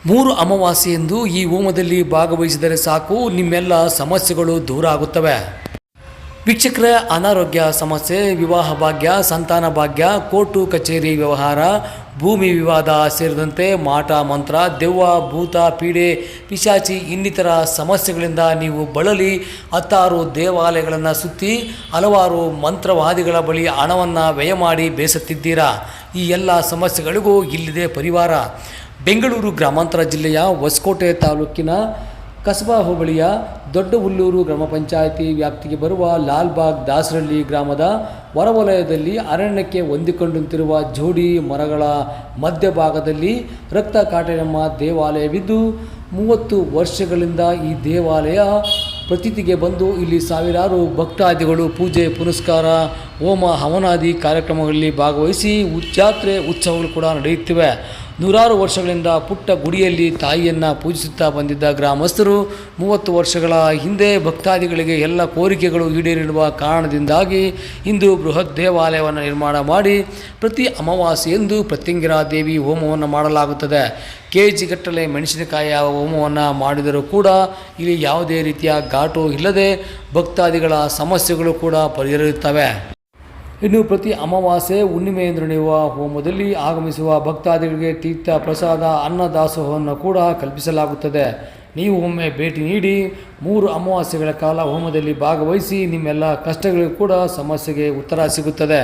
3 ಅಮಾವಾಸ್ಯೆಯಂದು ಈ ಹೋಮದಲ್ಲಿ ಭಾಗವಹಿಸಿದರೆ ಸಾಕು, ನಿಮ್ಮೆಲ್ಲ ಸಮಸ್ಯೆಗಳು ದೂರ ಆಗುತ್ತವೆ. ವೀಕ್ಷಕರೇ, ಅನಾರೋಗ್ಯ ಸಮಸ್ಯೆ, ವಿವಾಹ ಭಾಗ್ಯ, ಸಂತಾನ ಭಾಗ್ಯ, ಕೋರ್ಟು ಕಚೇರಿ ವ್ಯವಹಾರ, ಭೂಮಿ ವಿವಾದ ಸೇರಿದಂತೆ ಮಾಟ ಮಂತ್ರ, ದೆವ್ವ, ಭೂತ, ಪೀಡೆ, ಪಿಶಾಚಿ ಇನ್ನಿತರ ಸಮಸ್ಯೆಗಳಿಂದ ನೀವು ಬಳಲಿ 16 ದೇವಾಲಯಗಳನ್ನು ಸುತ್ತಿ ಹಲವಾರು ಮಂತ್ರವಾದಿಗಳ ಬಳಿ ಹಣವನ್ನು ವ್ಯಯ ಮಾಡಿ ಬೇಸತ್ತಿದ್ದೀರಾ. ಈ ಎಲ್ಲ ಸಮಸ್ಯೆಗಳಿಗೂ ಇಲ್ಲಿದೆ ಪರಿವಾರ. ಬೆಂಗಳೂರು ಗ್ರಾಮಾಂತರ ಜಿಲ್ಲೆಯ ಹೊಸಕೋಟೆ ತಾಲೂಕಿನ ಕಸಬಾ ಹೋಬಳಿಯ ದೊಡ್ಡಹುಲ್ಲೂರು ಗ್ರಾಮ ಪಂಚಾಯಿತಿ ವ್ಯಾಪ್ತಿಗೆ ಬರುವ ಲಾಲ್ಬಾಗ್ ದಾಸರಳ್ಳಿ ಗ್ರಾಮದ ಹೊರವಲಯದಲ್ಲಿ ಅರಣ್ಯಕ್ಕೆ ಹೊಂದಿಕೊಂಡಂತಿರುವ ಜೋಡಿ ಮರಗಳ ಮಧ್ಯಭಾಗದಲ್ಲಿ ರಕ್ತ ಕಾಟೇರಮ್ಮ ದೇವಾಲಯವಿದ್ದು 30 ವರ್ಷಗಳಿಂದ ಈ ದೇವಾಲಯ ಪ್ರತೀತಿಗೆ ಬಂದು ಇಲ್ಲಿ ಸಾವಿರಾರು ಭಕ್ತಾದಿಗಳು ಪೂಜೆ ಪುನಸ್ಕಾರ, ಹೋಮ ಹವನಾದಿ ಕಾರ್ಯಕ್ರಮಗಳಲ್ಲಿ ಭಾಗವಹಿಸಿ ಜಾತ್ರೆ ಉತ್ಸವಗಳು ಕೂಡ ನಡೆಯುತ್ತಿವೆ. ನೂರಾರು ವರ್ಷಗಳಿಂದ ಪುಟ್ಟ ಗುಡಿಯಲ್ಲಿ ತಾಯಿಯನ್ನು ಪೂಜಿಸುತ್ತಾ ಬಂದಿದ್ದ ಗ್ರಾಮಸ್ಥರು 30 ವರ್ಷಗಳ ಹಿಂದೆ ಭಕ್ತಾದಿಗಳಿಗೆ ಎಲ್ಲ ಕೋರಿಕೆಗಳು ಈಡೇರಿರುವ ಕಾರಣದಿಂದಾಗಿ ಇಂದು ಬೃಹತ್ ದೇವಾಲಯವನ್ನು ನಿರ್ಮಾಣ ಮಾಡಿ ಪ್ರತಿ ಅಮಾವಾಸ್ಯೆಯಂದು ಪ್ರತ್ಯಂಗಿರಾ ದೇವಿ ಹೋಮವನ್ನು ಮಾಡಲಾಗುತ್ತದೆ. KG ಗಟ್ಟಲೆ ಮೆಣಸಿನಕಾಯಿಯ ಹೋಮವನ್ನು ಮಾಡಿದರೂ ಕೂಡ ಇಲ್ಲಿ ಯಾವುದೇ ರೀತಿಯ ಘಾಟು ಇಲ್ಲದೆ ಭಕ್ತಾದಿಗಳ ಸಮಸ್ಯೆಗಳು ಕೂಡ ಪರಿಹರಿಯುತ್ತವೆ. ಇನ್ನು ಪ್ರತಿ ಅಮಾವಾಸ್ಯೆ ಹುಣ್ಣಿಮೆಯಂದು ನಡೆಯುವ ಹೋಮದಲ್ಲಿ ಆಗಮಿಸುವ ಭಕ್ತಾದಿಗಳಿಗೆ ತೀರ್ಥ ಪ್ರಸಾದ ಅನ್ನದಾಸೋಹವನ್ನು ಕೂಡ ಕಲ್ಪಿಸಲಾಗುತ್ತದೆ. ನೀವು ಒಮ್ಮೆ ಭೇಟಿ ನೀಡಿ 3 ಅಮಾವಾಸ್ಯೆಗಳ ಕಾಲ ಹೋಮದಲ್ಲಿ ಭಾಗವಹಿಸಿ ನಿಮ್ಮೆಲ್ಲ ಕಷ್ಟಗಳಿಗೂ ಕೂಡ ಸಮಸ್ಯೆಗೆ ಉತ್ತರ ಸಿಗುತ್ತದೆ.